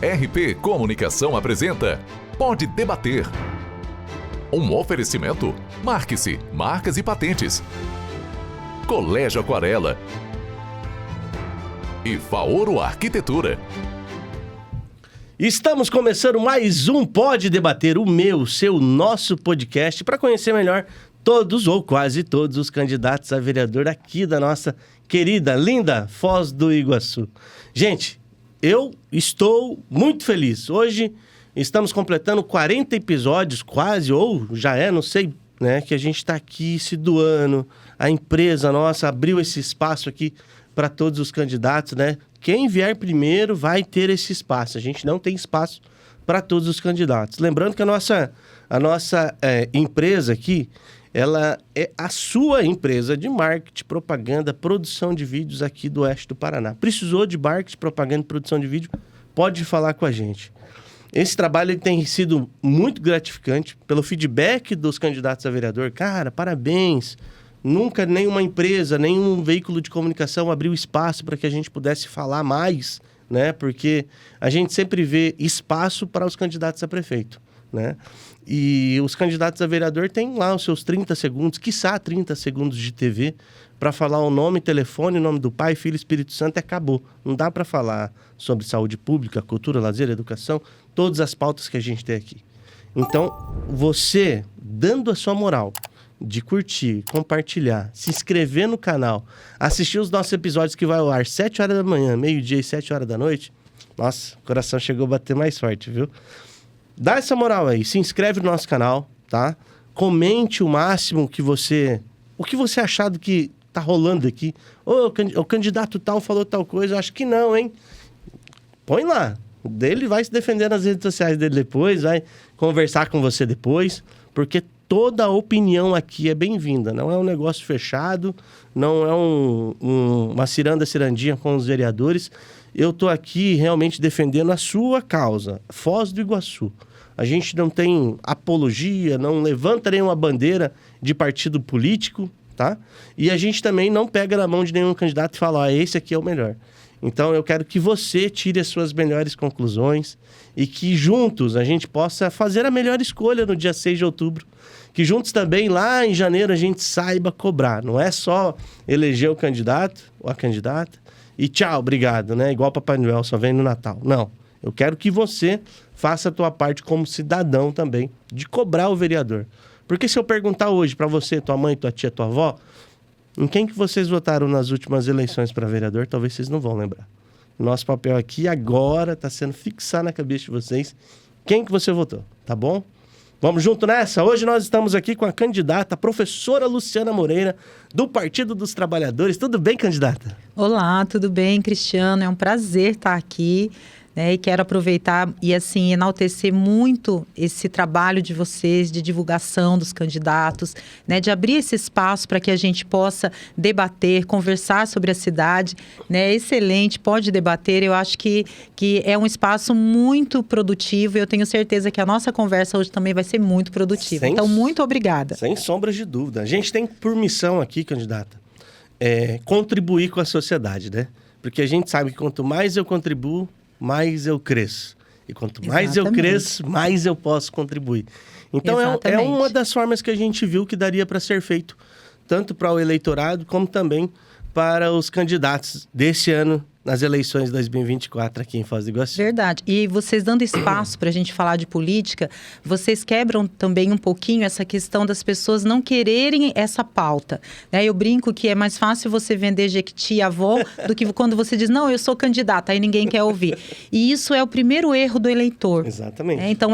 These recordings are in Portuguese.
RP Comunicação apresenta Pode Debater. Um oferecimento: Marque-se, Marcas e Patentes. Colégio Aquarela. E Faoro Arquitetura. Estamos começando mais um Pode Debater, o meu, seu, nosso podcast, para conhecer melhor todos ou quase todos os candidatos a vereador aqui da nossa querida, linda Foz do Iguaçu. Gente, eu estou muito feliz. Hoje estamos completando 40 episódios, quase, ou já é, não sei, né? Que a gente está aqui se doando. A empresa nossa abriu esse espaço aqui para todos os candidatos, né? Quem vier primeiro vai ter esse espaço. A gente não tem espaço para todos os candidatos. Lembrando que a nossa empresa aqui, ela é a sua empresa de marketing, propaganda, produção de vídeos aqui do oeste do Paraná. Precisou de marketing, propaganda e produção de vídeo? Pode falar com a gente. Esse trabalho ele tem sido muito gratificante pelo feedback dos candidatos a vereador. Cara, parabéns! Nunca nenhuma empresa, nenhum veículo de comunicação abriu espaço para que a gente pudesse falar mais, né? Porque a gente sempre vê espaço para os candidatos a prefeito, né? E os candidatos a vereador têm lá os seus 30 segundos, quiçá 30 segundos de TV, para falar o nome, telefone, o nome do Pai, Filho e Espírito Santo e acabou. Não dá para falar sobre saúde pública, cultura, lazer, educação, todas as pautas que a gente tem aqui. Então, você, dando a sua moral de curtir, compartilhar, se inscrever no canal, assistir os nossos episódios que vai ao ar 7 horas da manhã, meio-dia e 7 horas da noite, nossa, o coração chegou a bater mais forte, viu? Dá essa moral aí, se inscreve no nosso canal, tá? Comente o máximo que o que você achar do que tá rolando aqui. O candidato tal falou tal coisa, eu acho que não, hein? Põe lá. Ele vai se defender nas redes sociais dele depois, vai conversar com você depois, porque toda a opinião aqui é bem-vinda. Não é um negócio fechado, não é uma cirandinha com os vereadores. Eu tô aqui realmente defendendo a sua causa, Foz do Iguaçu. A gente não tem apologia, não levanta nenhuma bandeira de partido político, tá? E a gente também não pega na mão de nenhum candidato e fala, esse aqui é o melhor. Então, eu quero que você tire as suas melhores conclusões e que juntos a gente possa fazer a melhor escolha no dia 6 de outubro. Que juntos também, lá em janeiro, a gente saiba cobrar. Não é só eleger o candidato ou a candidata e tchau, obrigado, né? Igual Papai Noel, só vem no Natal. Não. Eu quero que você faça a tua parte como cidadão também, de cobrar o vereador. Porque se eu perguntar hoje para você, tua mãe, tua tia, tua avó, em quem que vocês votaram nas últimas eleições para vereador, talvez vocês não vão lembrar. Nosso papel aqui agora está sendo fixar na cabeça de vocês quem que você votou, tá bom? Vamos junto nessa? Hoje nós estamos aqui com a candidata, a professora Luciana Moreira, do Partido dos Trabalhadores. Tudo bem, candidata? Olá, tudo bem, Cristiano? É um prazer estar aqui. E quero aproveitar e, assim, enaltecer muito esse trabalho de vocês, de divulgação dos candidatos, né, de abrir esse espaço para que a gente possa debater, conversar sobre a cidade, né, excelente, pode debater. Eu acho que é um espaço muito produtivo e eu tenho certeza que a nossa conversa hoje também vai ser muito produtiva. Então, muito obrigada. Sem sombras de dúvida. A gente tem por missão aqui, candidata, contribuir com a sociedade, né? Porque a gente sabe que quanto mais eu contribuo, mais eu cresço. E quanto mais eu cresço, mais eu posso contribuir. Então, é uma das formas que a gente viu que daria para ser feito, tanto para o eleitorado, como também para os candidatos desse ano, nas eleições de 2024 aqui em Foz do Iguaçu. Verdade. E vocês dando espaço para a gente falar de política, vocês quebram também um pouquinho essa questão das pessoas não quererem essa pauta, né? Eu brinco que é mais fácil você vender Jequiti e avó do que quando você diz, não, eu sou candidata, aí ninguém quer ouvir. E isso é o primeiro erro do eleitor. Exatamente. Então,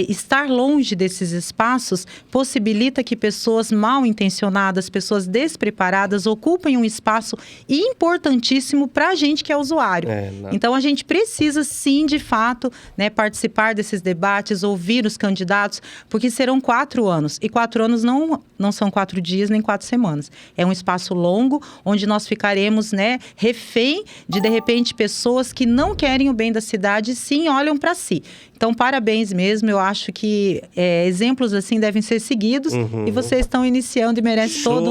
estar longe desses espaços possibilita que pessoas mal intencionadas, pessoas despreparadas, ocupem um espaço importantíssimo para a gente que é usuário. Então, a gente precisa, sim, de fato, né, participar desses debates, ouvir os candidatos, porque serão 4 anos. E 4 anos não são 4 dias nem 4 semanas. É um espaço longo, onde nós ficaremos, né, refém de repente, pessoas que não querem o bem da cidade e sim olham para si. Então, parabéns mesmo. Eu acho que exemplos assim devem ser seguidos e vocês estão iniciando e merecem toda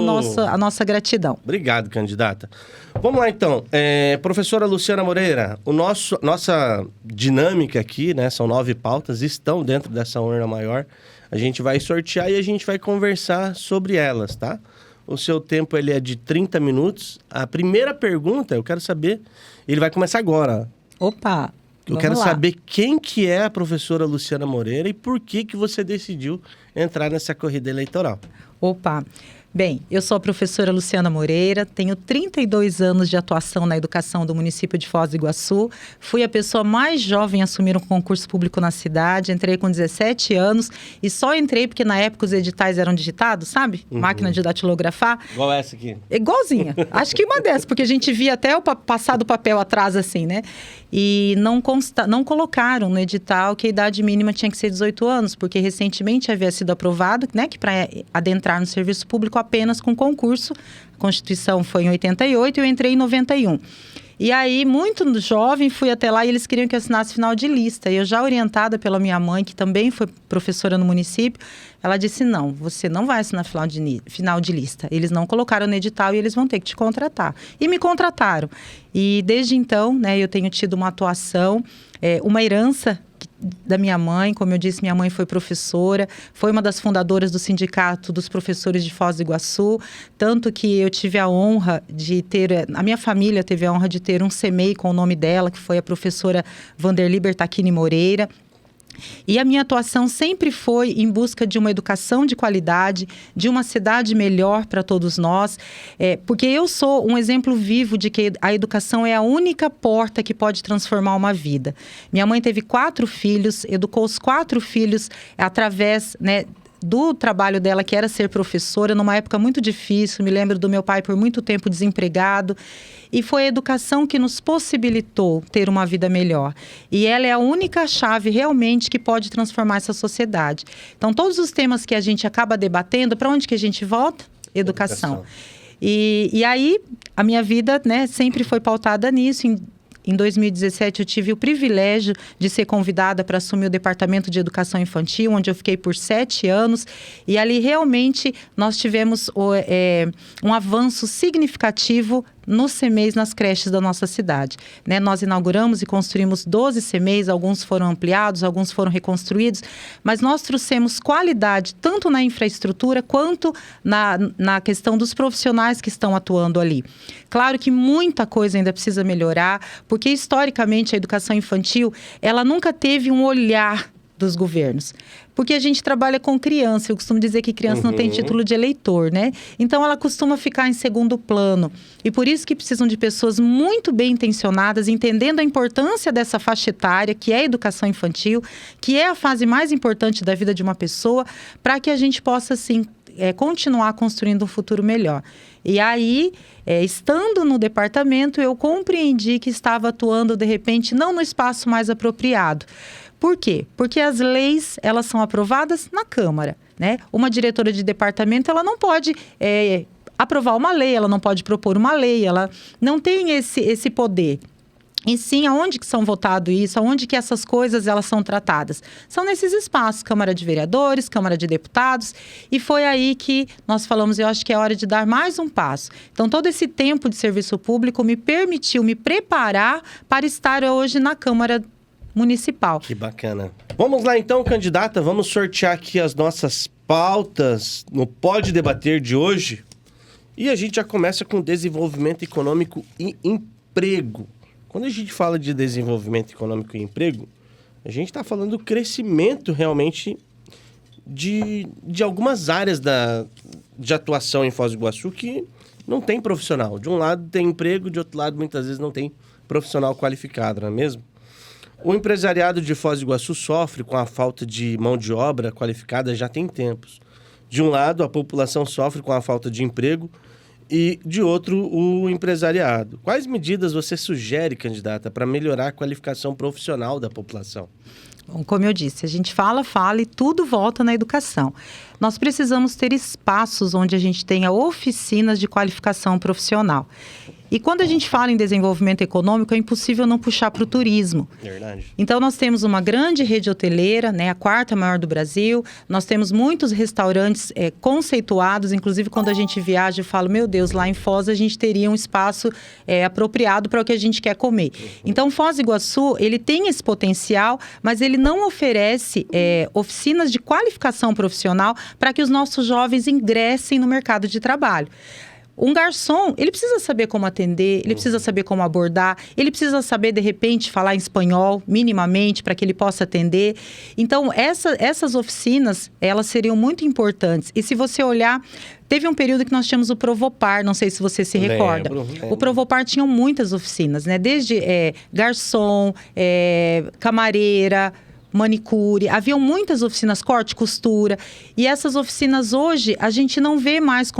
a nossa gratidão. Obrigado, candidata. Vamos lá, então. Professora Luciana Moreira, nossa dinâmica aqui, né? São 9 pautas, estão dentro dessa urna maior. A gente vai sortear e a gente vai conversar sobre elas, tá? O seu tempo ele é de 30 minutos. A primeira pergunta, eu quero saber... Ele vai começar agora. Opa! Eu quero saber quem que é a professora Luciana Moreira e por que você decidiu entrar nessa corrida eleitoral. Opa! Bem, eu sou a professora Luciana Moreira, tenho 32 anos de atuação na educação do município de Foz do Iguaçu. Fui a pessoa mais jovem a assumir um concurso público na cidade, entrei com 17 anos e só entrei porque na época os editais eram digitados, sabe? Máquina de datilografar. Igual essa aqui. Igualzinha. Acho que uma dessas, porque a gente via até passar do papel atrás assim, né? E não colocaram no edital que a idade mínima tinha que ser 18 anos, porque recentemente havia sido aprovado, né, que para adentrar no serviço público apenas com concurso. A Constituição foi em 88 e eu entrei em 91. E aí, muito jovem, fui até lá e eles queriam que eu assinasse final de lista. E eu já orientada pela minha mãe, que também foi professora no município, ela disse, não, você não vai assinar final de lista. Eles não colocaram no edital e eles vão ter que te contratar. E me contrataram. E desde então, né, eu tenho tido uma atuação, uma herança da minha mãe. Como eu disse, minha mãe foi professora, foi uma das fundadoras do Sindicato dos Professores de Foz do Iguaçu, tanto que eu tive a honra de ter, a minha família teve a honra de ter um CMEI com o nome dela, que foi a professora Vanderly Bertacchini Moreira. E a minha atuação sempre foi em busca de uma educação de qualidade, de uma cidade melhor para todos nós, porque eu sou um exemplo vivo de que a educação é a única porta que pode transformar uma vida. Minha mãe teve 4 filhos, educou os 4 filhos através, né, do trabalho dela, que era ser professora, numa época muito difícil. Me lembro do meu pai por muito tempo desempregado. E foi a educação que nos possibilitou ter uma vida melhor. E ela é a única chave realmente que pode transformar essa sociedade. Então, todos os temas que a gente acaba debatendo, para onde que a gente volta? Educação. E aí, a minha vida, né, sempre foi pautada nisso. Em 2017, eu tive o privilégio de ser convidada para assumir o Departamento de Educação Infantil, onde eu fiquei por 7 anos. E ali, realmente, nós tivemos um avanço significativo nos CMEIs, nas creches da nossa cidade, né? Nós inauguramos e construímos 12 CMEIs, alguns foram ampliados, alguns foram reconstruídos, mas nós trouxemos qualidade tanto na infraestrutura quanto na questão dos profissionais que estão atuando ali. Claro que muita coisa ainda precisa melhorar, porque historicamente a educação infantil, ela nunca teve um olhar dos governos. Porque a gente trabalha com criança, eu costumo dizer que criança não tem título de eleitor, né? Então, ela costuma ficar em segundo plano. E por isso que precisam de pessoas muito bem intencionadas, entendendo a importância dessa faixa etária, que é a educação infantil, que é a fase mais importante da vida de uma pessoa, para que a gente possa, assim, continuar construindo um futuro melhor. E aí, estando no departamento, eu compreendi que estava atuando, de repente, não no espaço mais apropriado. Por quê? Porque as leis, elas são aprovadas na Câmara, né? Uma diretora de departamento, ela não pode aprovar uma lei, ela não pode propor uma lei, ela não tem esse poder. E sim, aonde que são votado isso, aonde que essas coisas elas são tratadas? São nesses espaços, Câmara de Vereadores, Câmara de Deputados, e foi aí que nós falamos, eu acho que é hora de dar mais um passo. Então, todo esse tempo de serviço público me permitiu me preparar para estar hoje na Câmara Municipal. Que bacana. Vamos lá então, candidata, vamos sortear aqui as nossas pautas no Pode Debater de hoje. E a gente já começa com desenvolvimento econômico e emprego. Quando a gente fala de desenvolvimento econômico e emprego, a gente está falando do crescimento realmente de algumas áreas de atuação em Foz do Iguaçu que não tem profissional. De um lado tem emprego, de outro lado muitas vezes não tem profissional qualificado, não é mesmo? O empresariado de Foz do Iguaçu sofre com a falta de mão de obra qualificada já tem tempos. De um lado, a população sofre com a falta de emprego e, de outro, o empresariado. Quais medidas você sugere, candidata, para melhorar a qualificação profissional da população? Bom, como eu disse, a gente fala e tudo volta na educação. Nós precisamos ter espaços onde a gente tenha oficinas de qualificação profissional. E quando a gente fala em desenvolvimento econômico, é impossível não puxar para o turismo. Verdade. Então, nós temos uma grande rede hoteleira, né, a 4ª maior do Brasil. Nós temos muitos restaurantes conceituados. Inclusive, quando a gente viaja, eu falo, meu Deus, lá em Foz a gente teria um espaço apropriado para o que a gente quer comer. Então, Foz do Iguaçu, ele tem esse potencial, mas ele não oferece oficinas de qualificação profissional para que os nossos jovens ingressem no mercado de trabalho. Um garçom, ele precisa saber como atender, ele precisa saber como abordar, ele precisa saber, de repente, falar em espanhol, minimamente, para que ele possa atender. Então, essas oficinas, elas seriam muito importantes. E se você olhar, teve um período que nós tínhamos o Provopar, não sei se você se recorda. Lembro. O Provopar tinha muitas oficinas, né? Desde garçom, camareira, manicure, haviam muitas oficinas, corte, costura, e essas oficinas hoje a gente não vê mais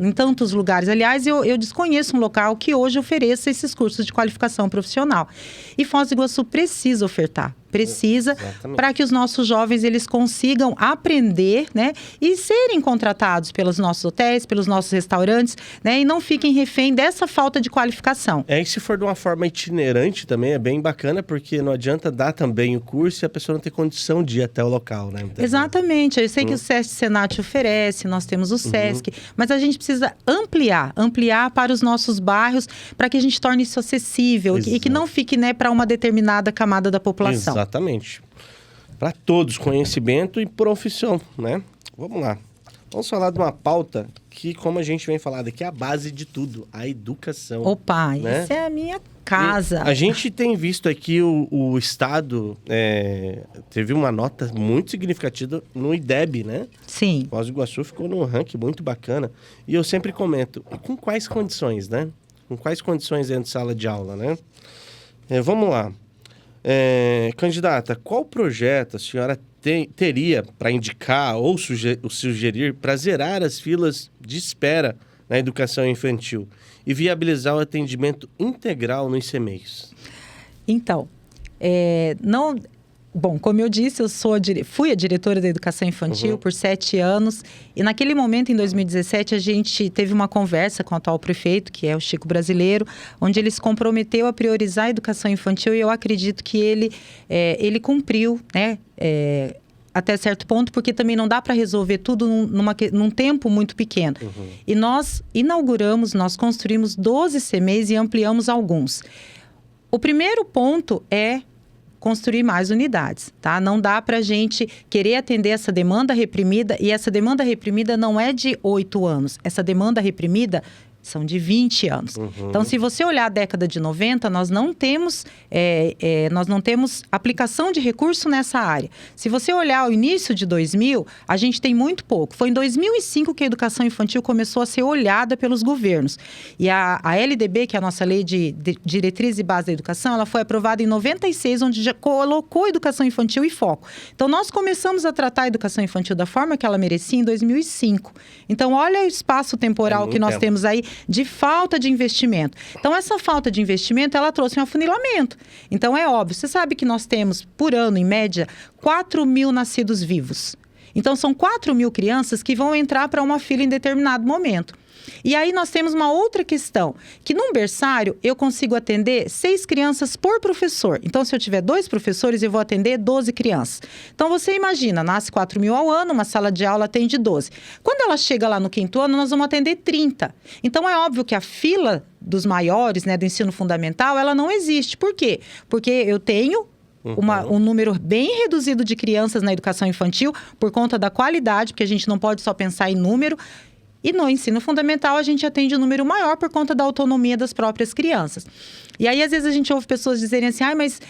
em tantos lugares. Aliás, eu desconheço um local que hoje ofereça esses cursos de qualificação profissional. E Foz do Iguaçu precisa ofertar. Precisa, para que os nossos jovens eles consigam aprender, né, e serem contratados pelos nossos hotéis, pelos nossos restaurantes, né, e não fiquem refém dessa falta de qualificação. E se for de uma forma itinerante também é bem bacana, porque não adianta dar também o curso e a pessoa não ter condição de ir até o local, né? Exatamente. Eu sei que o SESC Senat oferece, nós temos o SESC, mas a gente precisa ampliar para os nossos bairros, para que a gente torne isso acessível e que não fique, né, para uma determinada camada da população. Exatamente. Para todos, conhecimento e profissão, né? Vamos lá. Vamos falar de uma pauta que, como a gente vem falando aqui, é a base de tudo, a educação. Opa, né? Isso é a minha casa. E a gente tem visto aqui o Estado teve uma nota muito significativa no IDEB, né? Sim. Foz do Iguaçu ficou num ranking muito bacana. E eu sempre comento, e com quais condições, né? Com quais condições dentro de sala de aula, né? Vamos lá. Candidata, qual projeto a senhora teria para indicar ou sugerir para zerar as filas de espera na educação infantil e viabilizar o atendimento integral nos ICMEIs? Então, não... Bom, como eu disse, fui a diretora da educação infantil por 7 anos. E naquele momento, em 2017, a gente teve uma conversa com o atual prefeito, que é o Chico Brasileiro, onde ele se comprometeu a priorizar a educação infantil. E eu acredito que ele cumpriu, né? Até certo ponto, porque também não dá para resolver tudo num tempo muito pequeno. E nós nós construímos 12 ICMEIs e ampliamos alguns. O primeiro ponto é construir mais unidades, tá? Não dá para a gente querer atender essa demanda reprimida, e essa demanda reprimida não é de 8 anos. Essa demanda reprimida são de 20 anos. Então, se você olhar a década de 90, nós não temos aplicação de recurso nessa área. Se você olhar o início de 2000, a gente tem muito pouco. Foi em 2005 que a educação infantil começou a ser olhada pelos governos. E a LDB, que é a nossa Lei de Diretriz e Base da Educação, ela foi aprovada em 96, onde já colocou a educação infantil em foco. Então, nós começamos a tratar a educação infantil da forma que ela merecia em 2005. Então, olha o espaço temporal que nós temos aí de falta de investimento. Então, essa falta de investimento, ela trouxe um afunilamento. Então, é óbvio, você sabe que nós temos, por ano, em média, 4.000 nascidos vivos. Então, são 4.000 crianças que vão entrar para uma fila em determinado momento. E aí nós temos uma outra questão, que num berçário eu consigo atender 6 crianças por professor. Então, se eu tiver 2 professores, eu vou atender 12 crianças. Então, você imagina, nasce 4.000 ao ano, uma sala de aula atende 12. Quando ela chega lá no 5º ano, nós vamos atender 30. Então, é óbvio que a fila dos maiores, né, do ensino fundamental, ela não existe. Por quê? Porque eu tenho um número bem reduzido de crianças na educação infantil por conta da qualidade, porque a gente não pode só pensar em número. E no ensino fundamental, a gente atende um número maior por conta da autonomia das próprias crianças. E aí, às vezes, a gente ouve pessoas dizerem assim, mas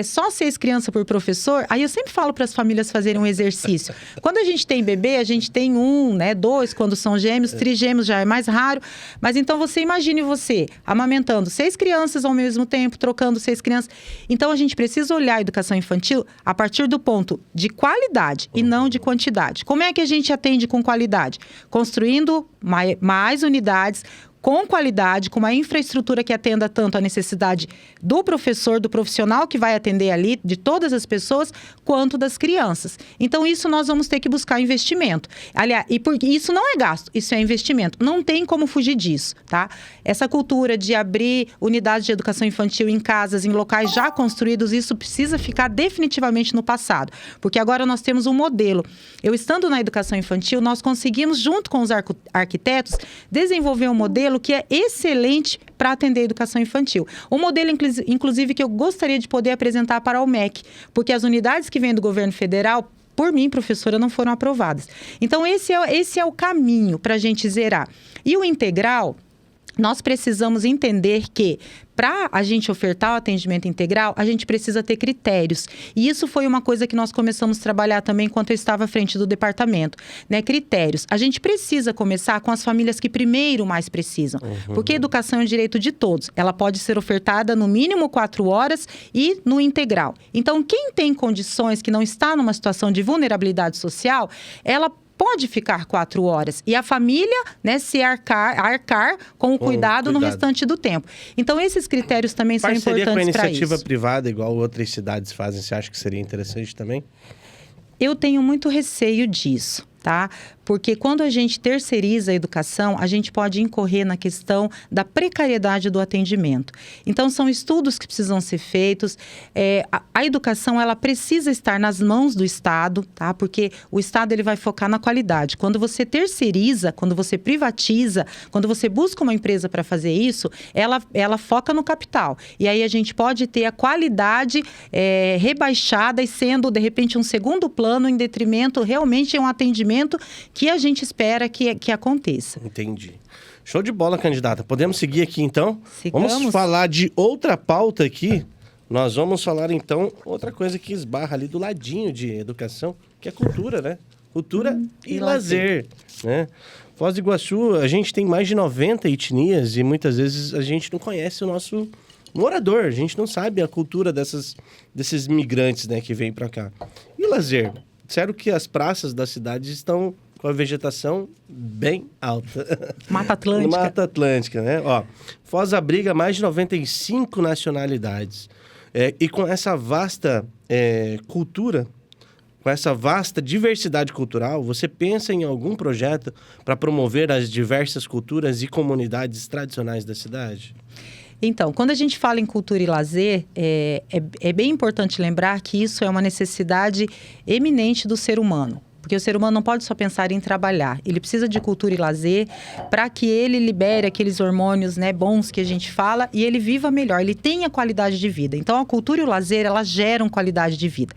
só 6 crianças por professor? Aí eu sempre falo para as famílias fazerem um exercício. Quando a gente tem bebê, a gente tem 1, né, 2, quando são gêmeos, trigêmeos já é mais raro. Mas então, você imagine você amamentando 6 crianças ao mesmo tempo, trocando 6 crianças. Então, a gente precisa olhar a educação infantil a partir do ponto de qualidade e não de quantidade. Como é que a gente atende com qualidade? Construindo mais unidades, com qualidade, com uma infraestrutura que atenda tanto a necessidade do professor, do profissional que vai atender ali, de todas as pessoas, quanto das crianças. Então, isso nós vamos ter que buscar investimento. Aliás, isso não é gasto, isso é investimento. Não tem como fugir disso, tá? Essa cultura de abrir unidades de educação infantil em casas, em locais já construídos, isso precisa ficar definitivamente no passado. Porque agora nós temos um modelo. Eu estando na educação infantil, nós conseguimos, junto com os arquitetos, desenvolver um modelo que é excelente para atender a educação infantil. Um modelo, inclusive, que eu gostaria de poder apresentar para o MEC, porque as unidades que vêm do governo federal, por mim, professora, não foram aprovadas. Então, esse é o caminho para a gente zerar. E o integral, nós precisamos entender que, para a gente ofertar o atendimento integral, a gente precisa ter critérios. E isso foi uma coisa que nós começamos a trabalhar também enquanto eu estava à frente do departamento, né? Critérios. A gente precisa começar com as famílias que primeiro mais precisam. Porque a educação é um direito de todos. Ela pode ser ofertada no mínimo 4 horas e no integral. Então, quem tem condições, que não está numa situação de vulnerabilidade social, ela pode ficar 4 horas. E a família, né, se arcar com o cuidado no restante do tempo. Então, esses critérios também são importantes para isso. Parceria com a iniciativa privada, igual outras cidades fazem, você acha que seria interessante também? Eu tenho muito receio disso, tá? Porque quando a gente terceiriza a educação, a gente pode incorrer na questão da precariedade do atendimento. Então, são estudos que precisam ser feitos. A educação, ela precisa estar nas mãos do Estado, tá? Porque o Estado, ele vai focar na qualidade. Quando você terceiriza, quando você privatiza, quando você busca uma empresa para fazer isso, ela foca no capital. E aí a gente pode ter a qualidade rebaixada e sendo, de repente, um segundo plano em detrimento, realmente é um atendimento que a gente espera que aconteça. Entendi. Show de bola, candidata. Podemos seguir aqui, então? Sigamos. Vamos falar de outra pauta aqui. Nós vamos falar, então, outra coisa que esbarra ali do ladinho de educação, que é cultura, né? Cultura e lazer, né? Foz do Iguaçu, a gente tem mais de 90 etnias e muitas vezes a gente não conhece o nosso morador. A gente não sabe a cultura desses migrantes, né, que vêm para cá. E o lazer? Disseram que as praças das cidades estão com a vegetação bem alta. Mata Atlântica. Mata Atlântica, né? Ó, Foz abriga mais de 95 nacionalidades. E com essa vasta cultura, com essa vasta diversidade cultural, você pensa em algum projeto para promover as diversas culturas e comunidades tradicionais da cidade? Então, quando a gente fala em cultura e lazer, é bem importante lembrar que isso é uma necessidade eminente do ser humano. Porque o ser humano não pode só pensar em trabalhar. Ele precisa de cultura e lazer para que ele libere aqueles hormônios, né, bons que a gente fala e ele viva melhor, ele tenha qualidade de vida. Então, a cultura e o lazer, elas geram qualidade de vida.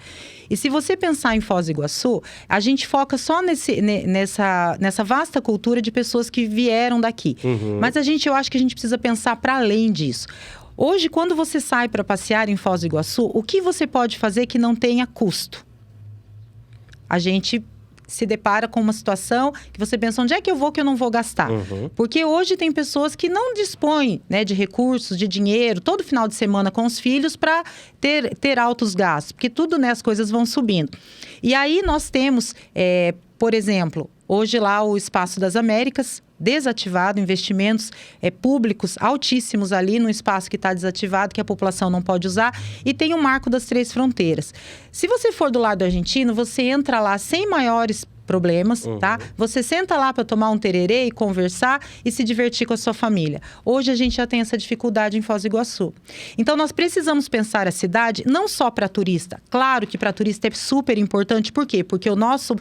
E se você pensar em Foz do Iguaçu, a gente foca só nessa vasta cultura de pessoas que vieram daqui. Mas eu acho que a gente precisa pensar para além disso. Hoje, quando você sai para passear em Foz do Iguaçu, o que você pode fazer que não tenha custo? A gente se depara com uma situação que você pensa, onde é que eu vou que eu não vou gastar? Porque hoje tem pessoas que não dispõem, né, de recursos, de dinheiro, todo final de semana com os filhos para ter altos gastos, porque tudo, né, as coisas vão subindo. E aí nós temos, por exemplo, hoje lá o Espaço das Américas, desativado, investimentos públicos altíssimos ali no espaço que está desativado, que a população não pode usar, e tem o Marco das Três Fronteiras. Se você for do lado argentino, você entra lá sem maiores problemas, tá? Você senta lá para tomar um tererê e conversar e se divertir com a sua família. Hoje a gente já tem essa dificuldade em Foz do Iguaçu. Então nós precisamos pensar a cidade não só para turista. Claro que para turista é super importante. Por quê? Porque o nossa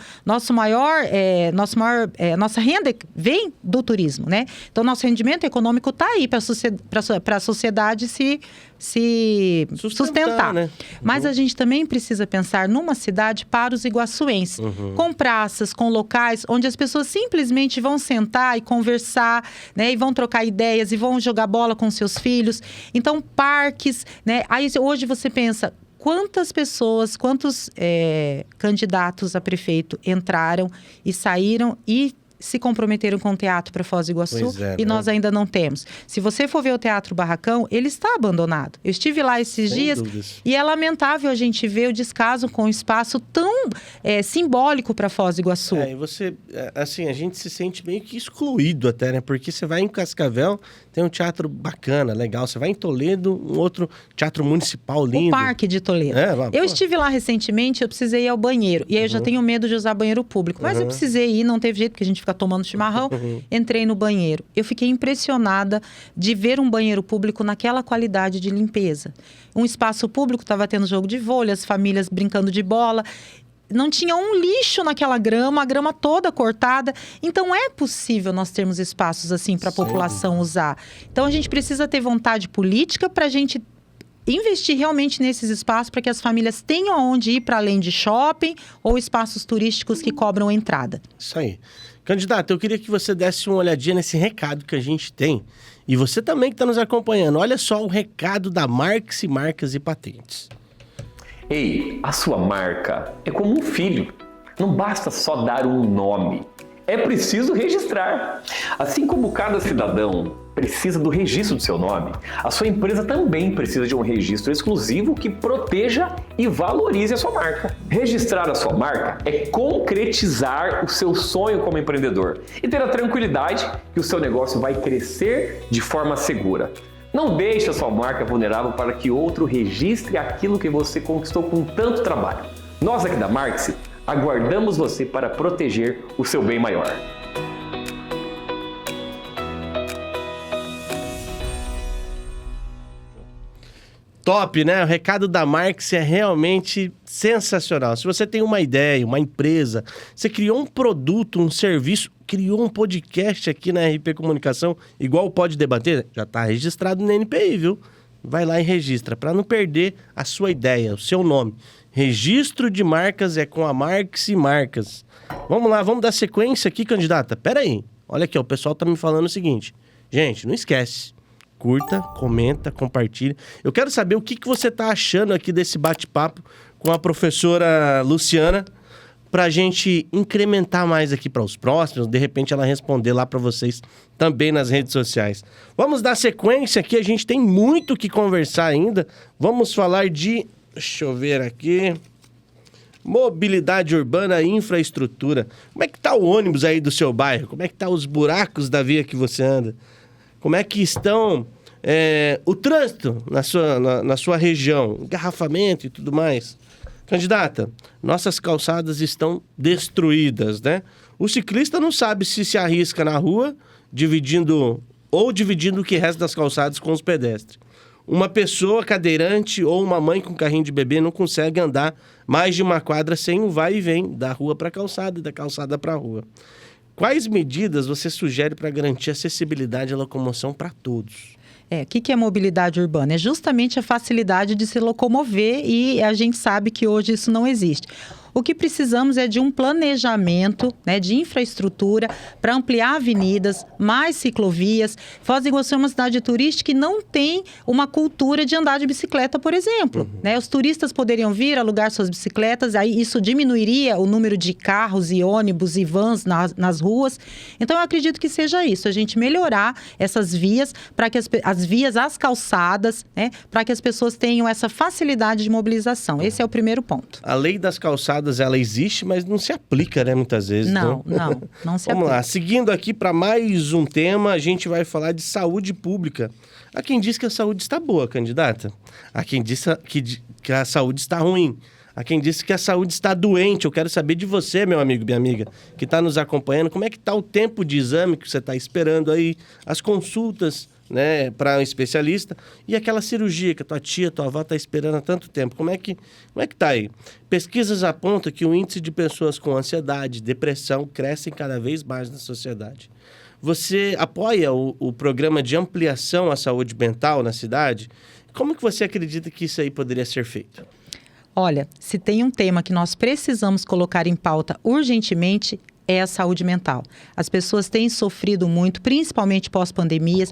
renda vem do turismo, né? Então nosso rendimento econômico está aí para a sociedade se sustentar. Né? Mas a gente também precisa pensar numa cidade para os iguaçuenses, com praças, com locais onde as pessoas simplesmente vão sentar e conversar, né? E vão trocar ideias e vão jogar bola com seus filhos. Então, parques, né? Aí hoje você pensa, quantos candidatos a prefeito entraram e saíram e se comprometeram com o teatro para Foz do Iguaçu E nós ainda não temos. Se você for ver o Teatro Barracão, ele está abandonado. Eu estive lá esses dias e é lamentável a gente ver o descaso com um espaço tão simbólico para Foz do Iguaçu. E você, assim, a gente se sente meio que excluído até, né? Porque você vai em Cascavel, tem um teatro bacana, legal. Você vai em Toledo, um outro teatro municipal lindo. O Parque de Toledo. Eu estive lá recentemente, eu precisei ir ao banheiro. E aí eu já tenho medo de usar banheiro público. Mas eu precisei ir, não teve jeito, porque a gente fica tomando chimarrão. Entrei no banheiro. Eu fiquei impressionada de ver um banheiro público naquela qualidade de limpeza. Um espaço público, estava tendo jogo de vôlei, as famílias brincando de bola. Não tinha um lixo naquela grama, a grama toda cortada. Então, é possível nós termos espaços assim para a população usar. Então, a gente precisa ter vontade política para a gente investir realmente nesses espaços para que as famílias tenham aonde ir para além de shopping ou espaços turísticos que cobram entrada. Isso aí. Candidato, eu queria que você desse uma olhadinha nesse recado que a gente tem. E você também que está nos acompanhando. Olha só o recado da Marques Marcas e Patentes. Ei, a sua marca é como um filho. Não basta só dar um nome. É preciso registrar. Assim como cada cidadão precisa do registro do seu nome, a sua empresa também precisa de um registro exclusivo que proteja e valorize a sua marca. Registrar a sua marca é concretizar o seu sonho como empreendedor e ter a tranquilidade que o seu negócio vai crescer de forma segura. Não deixe a sua marca vulnerável para que outro registre aquilo que você conquistou com tanto trabalho. Nós aqui da Marques aguardamos você para proteger o seu bem maior. Top, né? O recado da Marques é realmente sensacional. Se você tem uma ideia, uma empresa, você criou um produto, um serviço, criou um podcast aqui na RP Comunicação, igual o Pode Debater, já está registrado no NPI, viu? Vai lá e registra, para não perder a sua ideia, o seu nome. Registro de marcas é com a Marques Marcas. Vamos lá, vamos dar sequência aqui, candidata. Pera aí, olha aqui, ó, o pessoal tá me falando o seguinte. Gente, não esquece. Curta, comenta, compartilha. Eu quero saber o que você tá achando aqui desse bate-papo com a professora Luciana, pra gente incrementar mais aqui para os próximos, de repente ela responder lá para vocês também nas redes sociais. Vamos dar sequência aqui, a gente tem muito que conversar ainda. Vamos falar de, deixa eu ver aqui, mobilidade urbana e infraestrutura. Como é que tá o ônibus aí do seu bairro? Como é que tá os buracos da via que você anda? Como é que estão o trânsito na sua região? Engarrafamento e tudo mais. Candidata, nossas calçadas estão destruídas, né? O ciclista não sabe se arrisca na rua, dividindo o que resta das calçadas com os pedestres. Uma pessoa cadeirante ou uma mãe com carrinho de bebê não consegue andar mais de uma quadra sem um vai e vem da rua para a calçada e da calçada para a rua. Quais medidas você sugere para garantir acessibilidade à locomoção para todos? O que é mobilidade urbana? É justamente a facilidade de se locomover e a gente sabe que hoje isso não existe. O que precisamos é de um planejamento, né, de infraestrutura para ampliar avenidas, mais ciclovias. Foz do Iguaçu é uma cidade turística que não tem uma cultura de andar de bicicleta, por exemplo. Né? Os turistas poderiam vir alugar suas bicicletas, aí isso diminuiria o número de carros e ônibus e vans nas ruas. Então, eu acredito que seja isso, a gente melhorar essas vias, para que as calçadas, né, para que as pessoas tenham essa facilidade de mobilização. Esse é o primeiro ponto. A lei das calçadas, ela existe, mas não se aplica, né, muitas vezes. Não se aplica. Vamos lá, seguindo aqui para mais um tema, a gente vai falar de saúde pública. Há quem diz que a saúde está boa, candidata. Há quem diz que a saúde está ruim. Há quem diz que a saúde está doente. Eu quero saber de você, meu amigo, minha amiga, que está nos acompanhando. Como é que está o tempo de exame que você está esperando aí? As consultas, né, para um especialista, e aquela cirurgia que a tua tia, tua avó está esperando há tanto tempo. Como é que tá aí? Pesquisas apontam que o índice de pessoas com ansiedade, depressão, crescem cada vez mais na sociedade. Você apoia o programa de ampliação à saúde mental na cidade? Como que você acredita que isso aí poderia ser feito? Olha, se tem um tema que nós precisamos colocar em pauta urgentemente, é a saúde mental. As pessoas têm sofrido muito, principalmente pós-pandemia.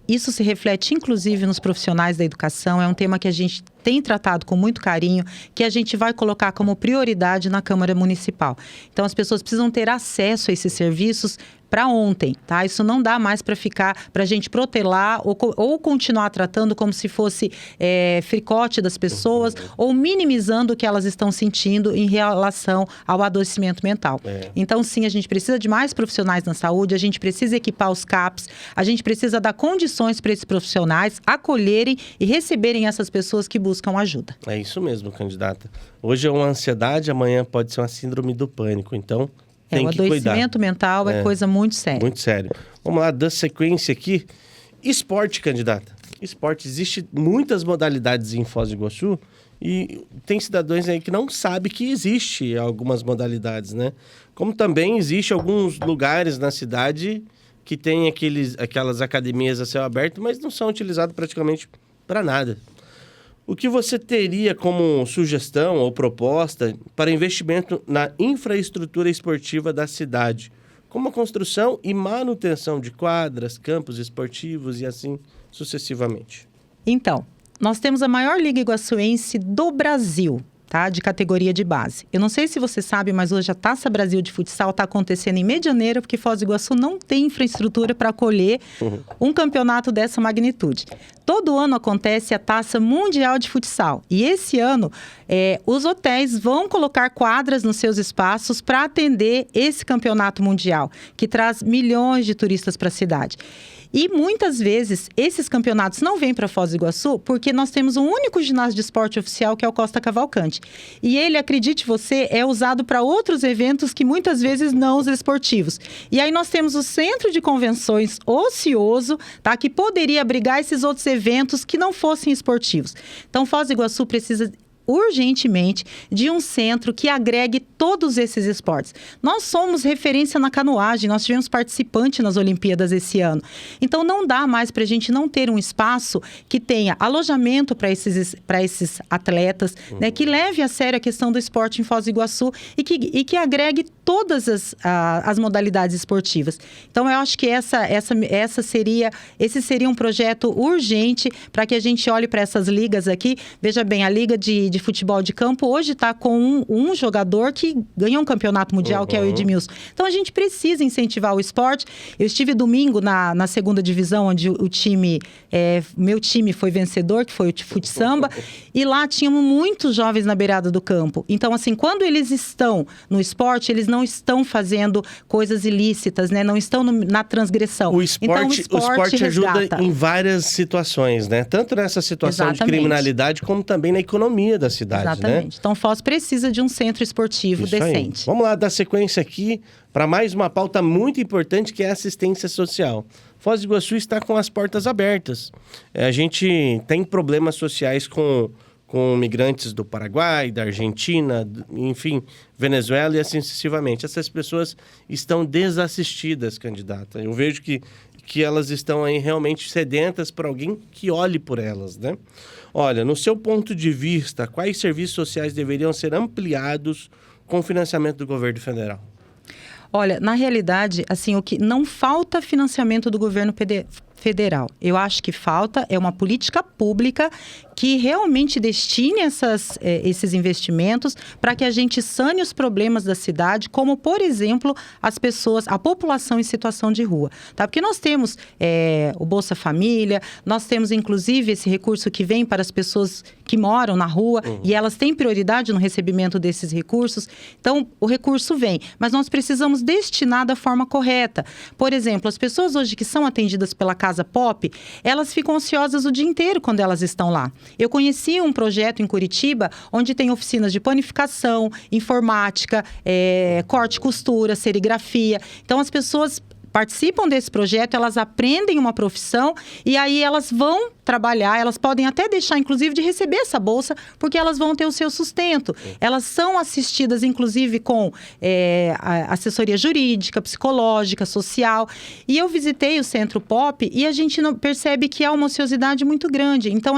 Isso se reflete, inclusive, nos profissionais da educação. É um tema que a gente tem tratado com muito carinho, que a gente vai colocar como prioridade na Câmara Municipal. Então, as pessoas precisam ter acesso a esses serviços para ontem, tá? Isso não dá mais para a gente protelar ou continuar tratando como se fosse fricote das pessoas ou minimizando o que elas estão sentindo em relação ao adoecimento mental. Então, sim, a gente precisa de mais profissionais na saúde, a gente precisa equipar os CAPs, a gente precisa dar condições para esses profissionais acolherem e receberem essas pessoas que buscam ajuda. É isso mesmo, candidata. Hoje é uma ansiedade, amanhã pode ser uma síndrome do pânico, então tem que cuidar. O adoecimento mental é coisa muito séria. Muito sério. Vamos lá, dando sequência aqui. Esporte, candidata. Esporte, existe muitas modalidades em Foz do Iguaçu e tem cidadãos aí que não sabem que existe algumas modalidades, né? Como também existe alguns lugares na cidade que tem aquelas academias a céu aberto, mas não são utilizadas praticamente para nada. O que você teria como sugestão ou proposta para investimento na infraestrutura esportiva da cidade, como a construção e manutenção de quadras, campos esportivos e assim sucessivamente? Então, nós temos a maior liga iguaçuense do Brasil, tá? De categoria de base. Eu não sei se você sabe, mas hoje a Taça Brasil de Futsal está acontecendo em Medianeira, porque Foz do Iguaçu não tem infraestrutura para acolher um campeonato dessa magnitude. Todo ano acontece a Taça Mundial de Futsal. E esse ano, os hotéis vão colocar quadras nos seus espaços para atender esse campeonato mundial, que traz milhões de turistas para a cidade. E muitas vezes esses campeonatos não vêm para Foz do Iguaçu porque nós temos um único ginásio de esporte oficial, que é o Costa Cavalcante. E ele, acredite você, é usado para outros eventos que muitas vezes não os esportivos. E aí nós temos o Centro de Convenções ocioso, tá, que poderia abrigar esses outros eventos que não fossem esportivos. Então, Foz do Iguaçu precisa urgentemente de um centro que agregue todos esses esportes. Nós somos referência na canoagem, nós tivemos participante nas Olimpíadas esse ano. Então não dá mais para a gente não ter um espaço que tenha alojamento para esses atletas, né, que leve a sério a questão do esporte em Foz do Iguaçu e que agregue todas as modalidades esportivas. Então eu acho que esse seria um projeto urgente para que a gente olhe para essas ligas aqui. Veja bem, a Liga de Futebol de Campo hoje está com um jogador que ganhou um campeonato mundial, que é o Edmilson. Então a gente precisa incentivar o esporte. Eu estive domingo na segunda divisão, onde meu time foi vencedor, que foi o Futsamba, e lá tínhamos muitos jovens na beirada do campo. Então, assim, quando eles estão no esporte, eles não estão fazendo coisas ilícitas, né? Não estão na transgressão. O esporte ajuda em várias situações, né? Tanto nessa situação de criminalidade, como também na economia da cidade, exatamente, né? Então, Foz precisa de um centro esportivo decente. Aí. Vamos lá, dar sequência aqui para mais uma pauta muito importante, que é a assistência social. Foz do Iguaçu está com as portas abertas. A gente tem problemas sociais com migrantes do Paraguai, da Argentina, enfim, Venezuela e assim sucessivamente. Essas pessoas estão desassistidas, candidata. Eu vejo que elas estão aí realmente sedentas para alguém que olhe por elas, né? Olha, no seu ponto de vista, quais serviços sociais deveriam ser ampliados com o financiamento do governo federal? Olha, na realidade, assim, o que não falta financiamento do governo federal. Eu acho que falta uma política pública que realmente destine esses investimentos para que a gente sane os problemas da cidade, como, por exemplo, a população em situação de rua. Tá? Porque nós temos o Bolsa Família, nós temos, inclusive, esse recurso que vem para as pessoas que moram na rua, e elas têm prioridade no recebimento desses recursos. Então, o recurso vem, mas nós precisamos destinar da forma correta. Por exemplo, as pessoas hoje que são atendidas pela Casa Pop, elas ficam ansiosas o dia inteiro quando elas estão lá. Eu conheci um projeto em Curitiba, onde tem oficinas de panificação, informática, corte e costura, serigrafia. Então, as pessoas participam desse projeto, elas aprendem uma profissão e aí elas vão trabalhar, elas podem até deixar, inclusive, de receber essa bolsa, porque elas vão ter o seu sustento. Elas são assistidas, inclusive, com assessoria jurídica, psicológica, social. E eu visitei o Centro Pop e a gente percebe que há uma ociosidade muito grande. Então,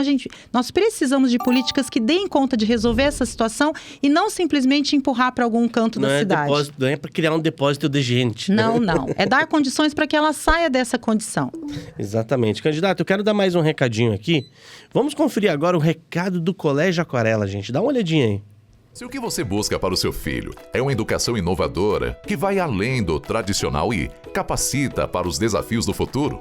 nós precisamos de políticas que deem conta de resolver essa situação e não simplesmente empurrar para algum canto da cidade. Não é para criar um depósito de gente. Não. É dar condições condições para que ela saia dessa condição. Exatamente. Candidato, eu quero dar mais um recadinho aqui. Vamos conferir agora o recado do Colégio Aquarela, gente. Dá uma olhadinha aí. Se o que você busca para o seu filho é uma educação inovadora, que vai além do tradicional e capacita para os desafios do futuro,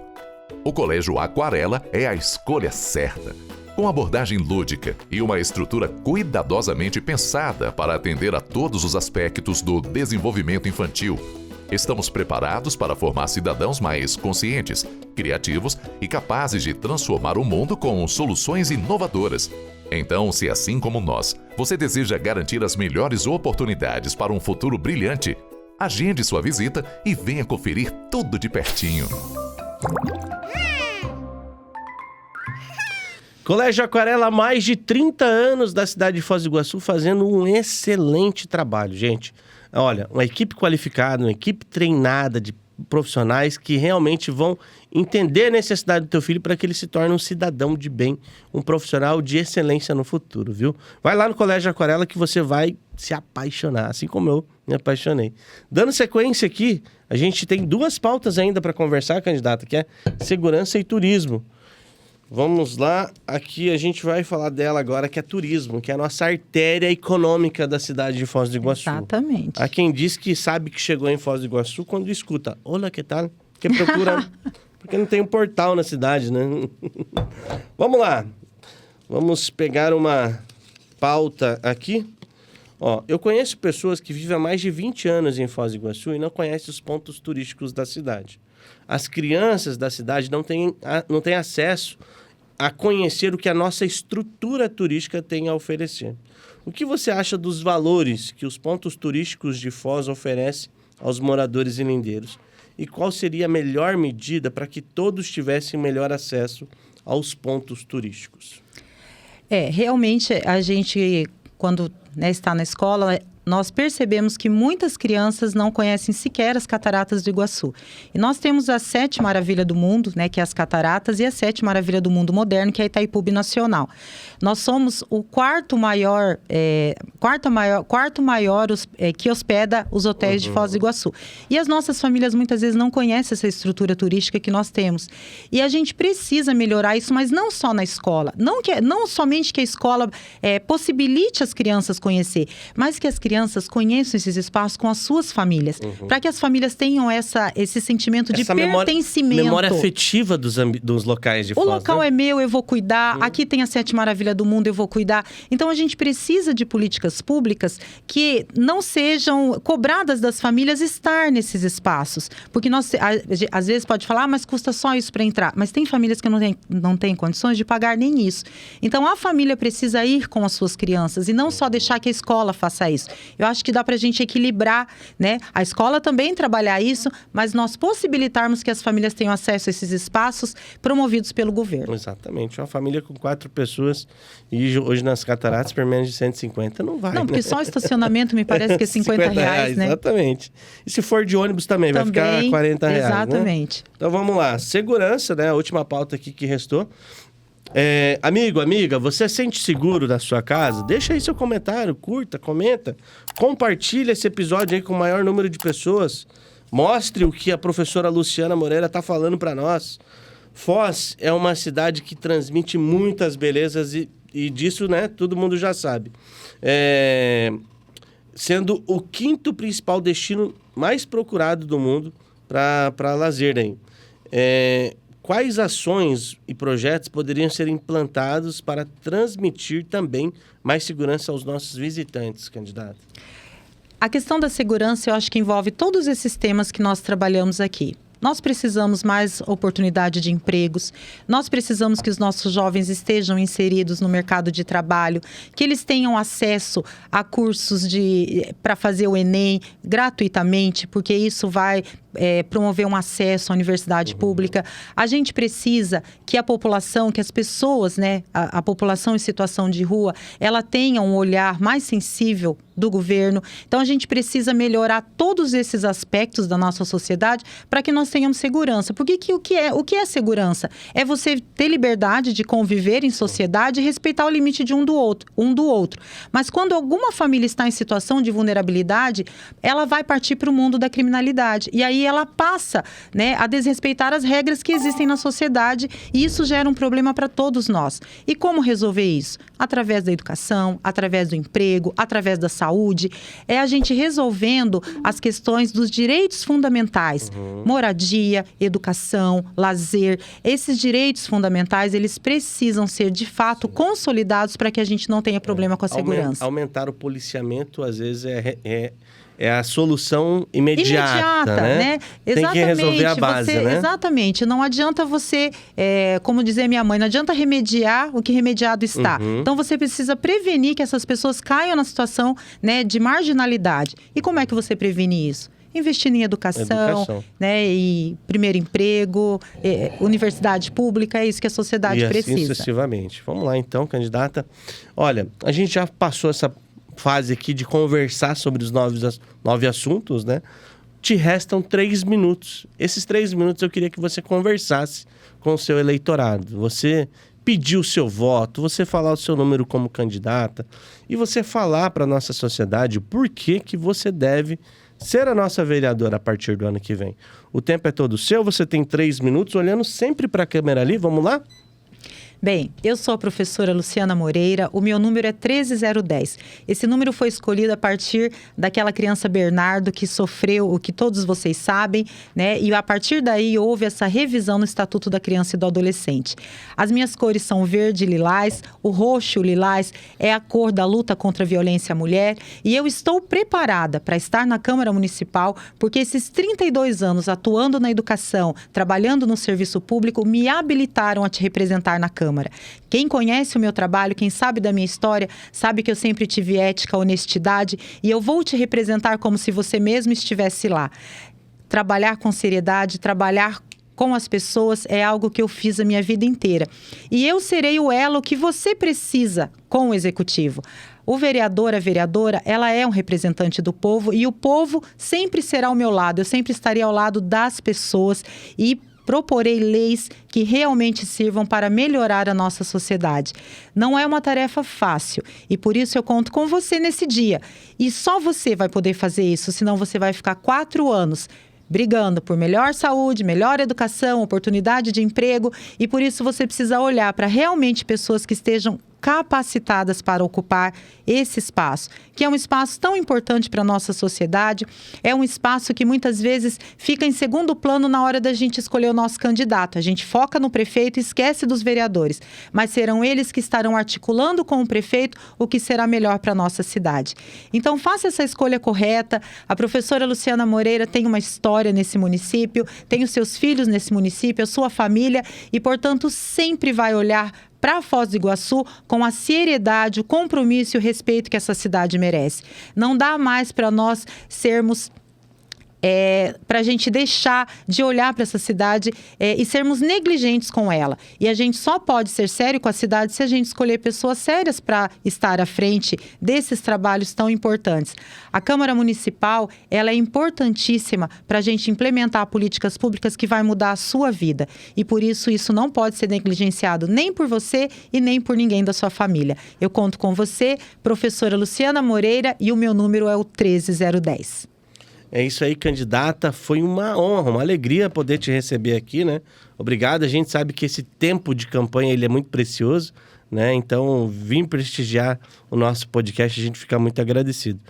o Colégio Aquarela é a escolha certa. Com abordagem lúdica e uma estrutura cuidadosamente pensada para atender a todos os aspectos do desenvolvimento infantil, estamos preparados para formar cidadãos mais conscientes, criativos e capazes de transformar o mundo com soluções inovadoras. Então, se assim como nós, você deseja garantir as melhores oportunidades para um futuro brilhante, agende sua visita e venha conferir tudo de pertinho. Colégio Aquarela, há mais de 30 anos da cidade de Foz do Iguaçu, fazendo um excelente trabalho, gente. Olha, uma equipe qualificada, uma equipe treinada de profissionais que realmente vão entender a necessidade do teu filho para que ele se torne um cidadão de bem, um profissional de excelência no futuro, viu? Vai lá no Colégio Aquarela que você vai se apaixonar, assim como eu me apaixonei. Dando sequência aqui, a gente tem 2 pautas ainda para conversar, candidata, que é segurança e turismo. Vamos lá, aqui a gente vai falar dela agora, que é turismo, que é a nossa artéria econômica da cidade de Foz do Iguaçu. Exatamente. Há quem diz que sabe que chegou em Foz do Iguaçu quando escuta, olá, que tal? Que procura, porque não tem um portal na cidade, né? Vamos lá, vamos pegar uma pauta aqui. Ó, eu conheço pessoas que vivem há mais de 20 anos em Foz do Iguaçu e não conhecem os pontos turísticos da cidade. As crianças da cidade não têm acesso a conhecer o que a nossa estrutura turística tem a oferecer. O que você acha dos valores que os pontos turísticos de Foz oferecem aos moradores e lindeiros? E qual seria a melhor medida para que todos tivessem melhor acesso aos pontos turísticos? Realmente, a gente, quando está na escola, nós percebemos que muitas crianças não conhecem sequer as cataratas do Iguaçu. E nós temos a 7ª maravilha do mundo, né, que é as cataratas, e a 7ª maravilha do mundo moderno, que é a Itaipu Nacional. Nós somos o quarto maior que hospeda os hotéis de Foz do Iguaçu. E as nossas famílias muitas vezes não conhecem essa estrutura turística que nós temos. E a gente precisa melhorar isso, mas não só na escola. Não somente que a escola possibilite as crianças conhecer, mas que as crianças conheçam esses espaços com as suas famílias. Para que as famílias tenham esse sentimento de pertencimento. Memória afetiva dos locais de Foz. O local é meu, eu vou cuidar. Aqui tem a 7ª maravilha do mundo, eu vou cuidar. Então, a gente precisa de políticas públicas que não sejam cobradas das famílias estar nesses espaços. Porque às vezes pode falar, mas custa só isso para entrar. Mas tem famílias que não têm condições de pagar nem isso. Então, a família precisa ir com as suas crianças e não só deixar que a escola faça isso. Eu acho que dá para a gente equilibrar, né? A escola também trabalhar isso, mas nós possibilitarmos que as famílias tenham acesso a esses espaços promovidos pelo governo. Exatamente. Uma família com 4 pessoas e hoje nas cataratas por menos de 150 não vai, Não, porque só o estacionamento me parece que é 50 reais, né? Exatamente. E se for de ônibus também vai ficar 40 reais, exatamente. Né? Então vamos lá. Segurança, né? A última pauta aqui que restou. Amigo, amiga, você se sente seguro na sua casa? Deixa aí seu comentário, curta, comenta, compartilha esse episódio aí com o maior número de pessoas. Mostre o que a professora Luciana Moreira está falando para nós. Foz é uma cidade que transmite muitas belezas e disso, né, todo mundo já sabe. Sendo o 5º principal destino mais procurado do mundo para lazer aí. Quais ações e projetos poderiam ser implantados para transmitir também mais segurança aos nossos visitantes, candidato? A questão da segurança, eu acho que envolve todos esses temas que nós trabalhamos aqui. Nós precisamos mais oportunidade de empregos, nós precisamos que os nossos jovens estejam inseridos no mercado de trabalho, que eles tenham acesso a cursos para fazer o Enem gratuitamente, porque isso vai promover um acesso à universidade pública. A gente precisa que a população, que as pessoas, né, a população em situação de rua, ela tenha um olhar mais sensível do governo. Então, a gente precisa melhorar todos esses aspectos da nossa sociedade para que nós tenhamos segurança. Porque o que é segurança? É você ter liberdade de conviver em sociedade e respeitar o limite de um do outro. Mas quando alguma família está em situação de vulnerabilidade, ela vai partir para o mundo da criminalidade. E aí e ela passa, né, a desrespeitar as regras que existem na sociedade, e isso gera um problema para todos nós. E como resolver isso? Através da educação, através do emprego, através da saúde. É a gente resolvendo as questões dos direitos fundamentais. Moradia, educação, lazer. Esses direitos fundamentais, eles precisam ser, de fato, consolidados para que a gente não tenha problema com a segurança. Aumentar o policiamento, às vezes, é a solução imediata, né? Tem que resolver a base, né? Exatamente. Não adianta você, como dizia minha mãe, não adianta remediar o que remediado está. Então, você precisa prevenir que essas pessoas caiam na situação, né, de marginalidade. E como é que você previne isso? Investindo em educação, né, e primeiro emprego, universidade pública, é isso que a sociedade precisa. E assim sucessivamente. Vamos lá, então, candidata. Olha, a gente já passou essa fase aqui de conversar sobre os 9 assuntos, né? Te restam 3 minutos. Esses 3 minutos eu queria que você conversasse com o seu eleitorado. Você pedir o seu voto, você falar o seu número como candidata e você falar para a nossa sociedade por que você deve ser a nossa vereadora a partir do ano que vem. O tempo é todo seu, você tem 3 minutos, olhando sempre para a câmera ali, vamos lá? Bem, eu sou a professora Luciana Moreira, o meu número é 13010. Esse número foi escolhido a partir daquela criança Bernardo que sofreu o que todos vocês sabem, né? E a partir daí houve essa revisão no Estatuto da Criança e do Adolescente. As minhas cores são verde e lilás, o roxo e lilás é a cor da luta contra a violência à mulher, e eu estou preparada para estar na Câmara Municipal, porque esses 32 anos atuando na educação, trabalhando no serviço público, me habilitaram a te representar na Câmara. Quem conhece o meu trabalho, quem sabe da minha história, sabe que eu sempre tive ética, honestidade, e eu vou te representar como se você mesmo estivesse lá. Trabalhar com seriedade, trabalhar com as pessoas é algo que eu fiz a minha vida inteira. E eu serei o elo que você precisa com o Executivo. O vereador, a vereadora, ela é um representante do povo, e o povo sempre será ao meu lado. Eu sempre estarei ao lado das pessoas e proporei leis que realmente sirvam para melhorar a nossa sociedade. Não é uma tarefa fácil, e por isso eu conto com você nesse dia. E só você vai poder fazer isso, senão você vai ficar 4 anos brigando por melhor saúde, melhor educação, oportunidade de emprego, e por isso você precisa olhar para realmente pessoas que estejam capacitadas para ocupar esse espaço, que é um espaço tão importante para a nossa sociedade, é um espaço que muitas vezes fica em segundo plano na hora da gente escolher o nosso candidato. A gente foca no prefeito e esquece dos vereadores, mas serão eles que estarão articulando com o prefeito o que será melhor para a nossa cidade. Então, faça essa escolha correta. A professora Luciana Moreira tem uma história nesse município, tem os seus filhos nesse município, a sua família, e, portanto, sempre vai olhar para Foz do Iguaçu com a seriedade, o compromisso e o respeito que essa cidade merece. Não dá mais para nós sermos... para a gente deixar de olhar para essa cidade e sermos negligentes com ela. E a gente só pode ser sério com a cidade se a gente escolher pessoas sérias para estar à frente desses trabalhos tão importantes. A Câmara Municipal, ela é importantíssima para a gente implementar políticas públicas que vai mudar a sua vida. E por isso não pode ser negligenciado nem por você e nem por ninguém da sua família. Eu conto com você, professora Luciana Moreira, e o meu número é o 13010. É isso aí, candidata. Foi uma honra, uma alegria poder te receber aqui, né? Obrigado. A gente sabe que esse tempo de campanha ele é muito precioso, né? Então, vim prestigiar o nosso podcast, a gente fica muito agradecido.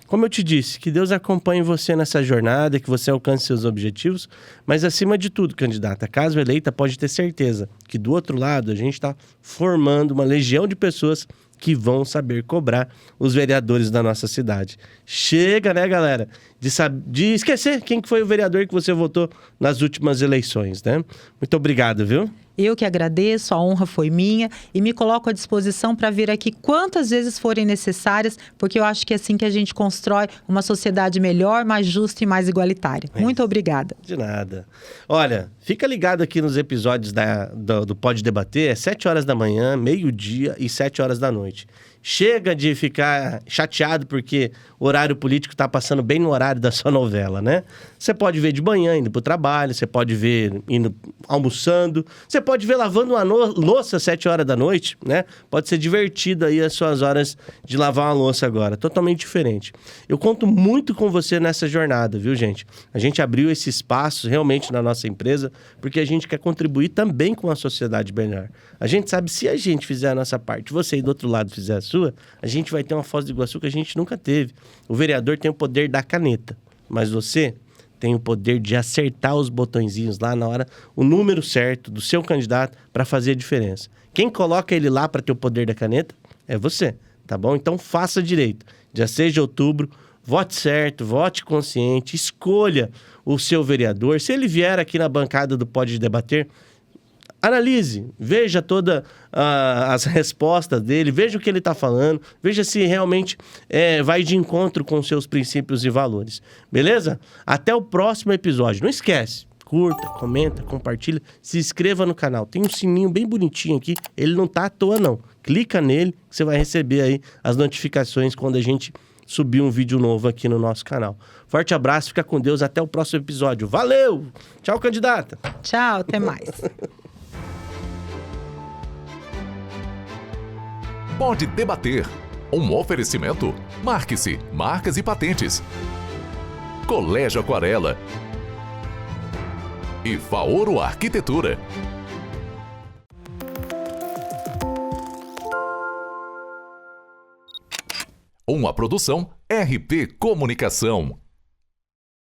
Como eu te disse, que Deus acompanhe você nessa jornada, que você alcance seus objetivos, mas acima de tudo, candidata, caso eleita, pode ter certeza que do outro lado a gente está formando uma legião de pessoas que vão saber cobrar os vereadores da nossa cidade. Chega, né, galera, de esquecer quem foi o vereador que você votou nas últimas eleições, né? Muito obrigado, viu? Eu que agradeço, a honra foi minha e me coloco à disposição para vir aqui quantas vezes forem necessárias, porque eu acho que é assim que a gente constrói uma sociedade melhor, mais justa e mais igualitária. Muito obrigada. De nada. Olha, fica ligado aqui nos episódios do Pode Debater, é 7 horas da manhã, meio-dia e 7 horas da noite. Chega de ficar chateado porque o horário político está passando bem no horário da sua novela, né? Você pode ver de manhã indo para o trabalho, você pode ver indo almoçando, você pode ver lavando uma louça às 7 horas da noite, né? Pode ser divertido aí as suas horas de lavar uma louça agora, totalmente diferente. Eu conto muito com você nessa jornada, viu, gente? A gente abriu esse espaço realmente na nossa empresa porque a gente quer contribuir também com a sociedade melhor. A gente sabe, se a gente fizer a nossa parte, você aí do outro lado fizer a sua, a gente vai ter uma Foz do Iguaçu que a gente nunca teve. O vereador tem o poder da caneta, mas você tem o poder de acertar os botõezinhos lá na hora, o número certo do seu candidato para fazer a diferença. Quem coloca ele lá para ter o poder da caneta é você, tá bom? Então faça direito. Dia 6 de outubro, vote certo, vote consciente, escolha o seu vereador. Se ele vier aqui na bancada do Pode Debater, analise, veja todas as respostas dele, veja o que ele está falando, veja se realmente vai de encontro com seus princípios e valores. Beleza? Até o próximo episódio. Não esquece, curta, comenta, compartilha, se inscreva no canal. Tem um sininho bem bonitinho aqui, ele não tá à toa não. Clica nele que você vai receber aí as notificações quando a gente subir um vídeo novo aqui no nosso canal. Forte abraço, fica com Deus, até o próximo episódio. Valeu! Tchau, candidata! Tchau, até mais. Pode Debater. Um oferecimento. Marque-se, Marcas e Patentes. Colégio Aquarela. E Faoro Arquitetura. Uma produção RP Comunicação.